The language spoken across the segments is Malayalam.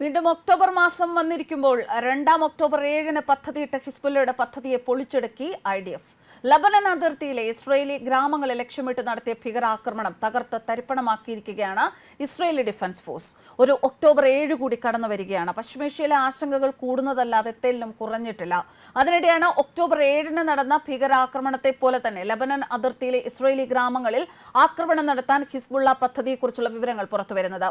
വീണ്ടും ഒക്ടോബർ മാസം വന്നിരിക്കുമ്പോൾ 2 ഒക്ടോബർ 7 പദ്ധതിയിട്ട ഹിസ്ബുല്ലയുടെ പദ്ധതിയെ പൊളിച്ചടുക്കി IDF. ലബനൻ അതിർത്തിയിലെ ഇസ്രയേലി ഗ്രാമങ്ങളെ ലക്ഷ്യമിട്ട് നടത്തിയ ഭീകരാക്രമണം തകർത്ത് തരിപ്പണമാക്കിയിരിക്കുകയാണ് ഇസ്രയേലി ഡിഫൻസ് ഫോഴ്സ്. ഒരു ഒക്ടോബർ 7 കൂടി കടന്നു വരികയാണ്. പശ്ചിമേഷ്യയിലെ ആശങ്കകൾ കൂടുന്നതല്ലാതെ തെല്ലും കുറഞ്ഞിട്ടില്ല. അതിനിടെയാണ് ഒക്ടോബർ 7 നടന്ന ഭീകരാക്രമണത്തെ പോലെ തന്നെ ലബനൻ അതിർത്തിയിലെ ഇസ്രയേലി ഗ്രാമങ്ങളിൽ ആക്രമണം നടത്താൻ ഹിസ്ബുള്ള പദ്ധതിയെക്കുറിച്ചുള്ള വിവരങ്ങൾ പുറത്തുവരുന്നത്.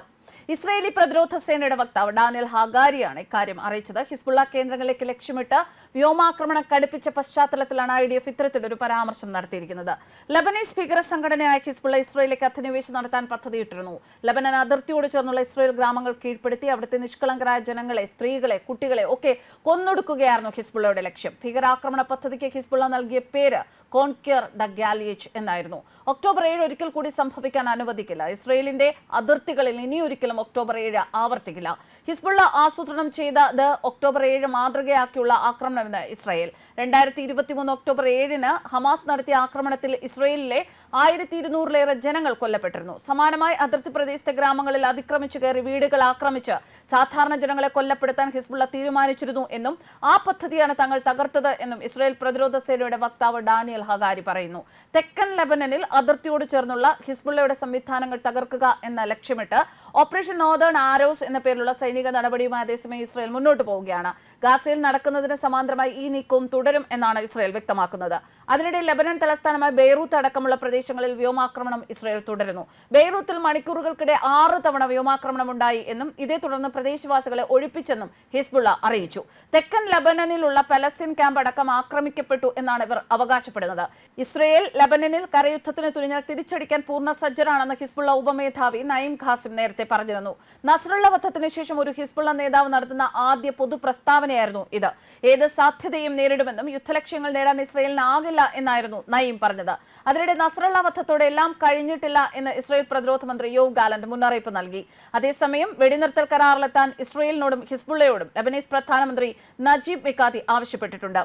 ഇസ്രയേലി പ്രതിരോധ സേനയുടെ വക്താവ് ഡാനിയൽ ഹഗാരിയാണ് ഇക്കാര്യം അറിയിച്ചത്. ഹിസ്ബുള്ള കേന്ദ്രങ്ങളിലേക്ക് ലക്ഷ്യമിട്ട് വ്യോമാക്രമണം കടുപ്പിച്ച പശ്ചാത്തലത്തിലാണ് IDF ഇത്തരത്തിലൊരു പരാമർശം നടത്തിയിരിക്കുന്നത്. ലബനീസ് ഭീകര സംഘടനയായ ഹിസ്ബുള്ള ഇസ്രയേലിലേക്ക് അധിനിവേശം നടത്താൻ പദ്ധതിയിട്ടിരുന്നു. ലബനൻ അതിർത്തിയോട് ചേർന്നുള്ള ഇസ്രയേൽ ഗ്രാമങ്ങൾ കീഴ്പ്പെടുത്തി അവിടുത്തെ നിഷ്കളങ്കരായ ജനങ്ങളെ, സ്ത്രീകളെ, കുട്ടികളെ ഒക്കെ കൊന്നൊടുക്കുകയായിരുന്നു ഹിസ്ബുള്ളയുടെ ലക്ഷ്യം. ഭീകരാക്രമണ പദ്ധതിക്ക് ഹിസ്ബുള്ള നൽകിയ പേര് കോൺക്വർ ദ ഗാലിയേജ് എന്നായിരുന്നു. ഒക്ടോബർ 7 ഒരിക്കൽ കൂടി സംഭവിക്കാൻ അനുവദിക്കില്ല. ഇസ്രയേലിന്റെ അതിർത്തികളിൽ ഇനിയൊരിക്കലും ഒക്ടോബർ 7 ആവർത്തിക്കില്ല. ഹിസ്ബുള്ള ആസൂത്രണം ചെയ്തത് ഒക്ടോബർ 7 മാതൃകയാക്കിയുള്ള ആക്രമണമെന്ന് ഇസ്രയേൽ. 2023 ഒക്ടോബർ 7 ഹമാസ് നടത്തിയ ആക്രമണത്തിൽ ഇസ്രയേലിലെ 1200-ലേറെ ജനങ്ങൾ കൊല്ലപ്പെട്ടിരുന്നു. സമാനമായി അതിർത്തി പ്രദേശത്തെ ഗ്രാമങ്ങളിൽ അതിക്രമിച്ചു കയറി വീടുകൾ ആക്രമിച്ച് സാധാരണ ജനങ്ങളെ കൊല്ലപ്പെടുത്താൻ ഹിസ്ബുള്ള തീരുമാനിച്ചിരുന്നു എന്നും ആ പദ്ധതിയാണ് തങ്ങൾ തകർത്തത് എന്നും ഇസ്രയേൽ പ്രതിരോധ സേനയുടെ വക്താവ് ഡാനിയൽ ഹഗാരി പറയുന്നു. തെക്കൻ ലെബനനിൽ അതിർത്തിയോട് ചേർന്നുള്ള ഹിസ്ബുള്ളയുടെ സംവിധാനങ്ങൾ തകർക്കുക എന്ന ലക്ഷ്യമിട്ട് ഓപ്പറേഷൻ നോർത്തേൺ ആരോസ് എന്ന പേരിലുള്ള സൈനിക നടപടിയുമായി അതേസമയം ഇസ്രയേൽ മുന്നോട്ട് പോവുകയാണ്. ഗാസയിൽ നടക്കുന്നതിന് സമാന്തരമായി ഈ നീക്കവും തുടരും എന്നാണ് ഇസ്രയേൽ വ്യക്തമാക്കുന്നത്. അതിനിടെ ലബനൻ തലസ്ഥാനമായ ബെയ്റൂത്ത് അടക്കമുള്ള പ്രദേശങ്ങളിൽ വ്യോമാക്രമണം ഇസ്രയേൽ തുടരുന്നു. ബെയ്റൂത്തിൽ മണിക്കൂറുകൾക്കിടെ 6 തവണ വ്യോമാക്രമണം ഉണ്ടായി എന്നും ഇതേ തുടർന്ന് പ്രദേശവാസികളെ ഒഴിപ്പിച്ചെന്നും ഹിസ്ബുള്ള അറിയിച്ചു. തെക്കൻ ലബനനിലുള്ള പലസ്തീൻ ക്യാമ്പ് അടക്കം ആക്രമിക്കപ്പെട്ടു എന്നാണ് ഇവർ അവകാശപ്പെടുന്നത്. ഇസ്രയേൽ ലബനനിൽ കരയുദ്ധത്തിന് തുനിഞ്ഞാൽ തിരിച്ചടിക്കാൻ പൂർണ്ണ സജ്ജരാണെന്ന് ഹിസ്ബുള്ള ഉപമേധാവി നഈം ഖാസിം നേരത്തെ പറഞ്ഞിരുന്നു. നസ്രള്ള വധത്തിന് ശേഷം ഒരു ഹിസ്ബുള്ള നേതാവ് നടത്തുന്ന ആദ്യ പൊതു പ്രസ്താവനയായിരുന്നു ഇത്. ഏത് സാധ്യതയും നേരിടുമെന്നും യുദ്ധലക്ഷ്യങ്ങൾ നേടാൻ ഇസ്രയേലിന് ആകില്ല എന്നായിരുന്നു നഈം പറഞ്ഞത്. അതിനിടെ നസ്രള്ള വധത്തോടെ എല്ലാം കഴിഞ്ഞിട്ടില്ല എന്ന് ഇസ്രയേൽ പ്രതിരോധ മന്ത്രി യോവ് ഗാലന്റ് മുന്നറിയിപ്പ് നൽകി. അതേസമയം വെടിനിർത്തൽ കരാറിലെത്താൻ ഇസ്രയേലിനോടും ഹിസ്ബുള്ളയോടും ലബനീസ് പ്രധാനമന്ത്രി നജീബ് മിക്കാത്തി ആവശ്യപ്പെട്ടിട്ടുണ്ട്.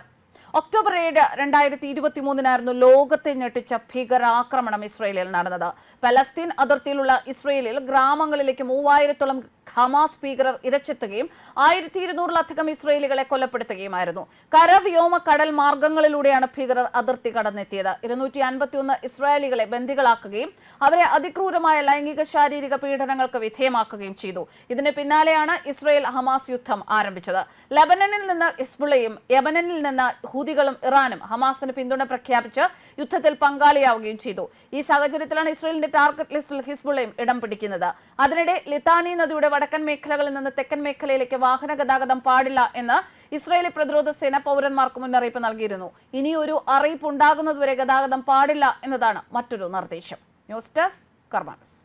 ഒക്ടോബർ 7, 2023 ലോകത്തെ ഞെട്ടിച്ച ഭീകരാക്രമണം ഇസ്രയേലിൽ നടന്നത്. പലസ്തീൻ അതിർത്തിയിലുള്ള ഇസ്രയേലിൽ ഗ്രാമങ്ങളിലേക്ക് 3000-ഓളം ഹമാസ് ഭീകരർ ഇരച്ചെത്തുകയും 1200-ലധികം ഇസ്രയേലികളെ കൊലപ്പെടുത്തുകയുമായിരുന്നു. കര, വ്യോമ, കടൽ മാർഗങ്ങളിലൂടെയാണ് ഭീകരർ അതിർത്തി കടന്നെത്തിയത്. 251 ഇസ്രായേലികളെ ബന്ദികളാക്കുകയും അവരെ അതിക്രൂരമായ ലൈംഗിക ശാരീരിക പീഡനങ്ങൾക്ക് വിധേയമാക്കുകയും ചെയ്തു. ഇതിന് പിന്നാലെയാണ് ഇസ്രയേൽ ഹമാസ് യുദ്ധം ആരംഭിച്ചത്. ലബനനിൽ നിന്ന് ഹിസ്ബുള്ളയും യമനിൽ നിന്ന് ഹൂതികളും ഇറാനും ഹമാസിന് പിന്തുണ പ്രഖ്യാപിച്ച് യുദ്ധത്തിൽ പങ്കാളിയാവുകയും ചെയ്തു. ഈ സാഹചര്യത്തിലാണ് ഇസ്രയേലിന്റെ ടാർഗറ്റ് ലിസ്റ്റിൽ ഹിസ്ബുള്ളയും ഇടം പിടിക്കുന്നത്. അതിനിടെ ലിതാനി നദിയുടെ വടക്കൻ മേഖലകളിൽ നിന്ന് തെക്കൻ മേഖലയിലേക്ക് വാഹന ഗതാഗതം പാടില്ല എന്ന് ഇസ്രയേലി പ്രതിരോധ സേന പൗരന്മാർക്ക് മുന്നറിയിപ്പ് നൽകിയിരുന്നു. ഇനിയൊരു അറിയിപ്പ് ഉണ്ടാകുന്നതുവരെ ഗതാഗതം പാടില്ല എന്നതാണ് മറ്റൊരു നിർദ്ദേശം. News desk കർമാനസ്.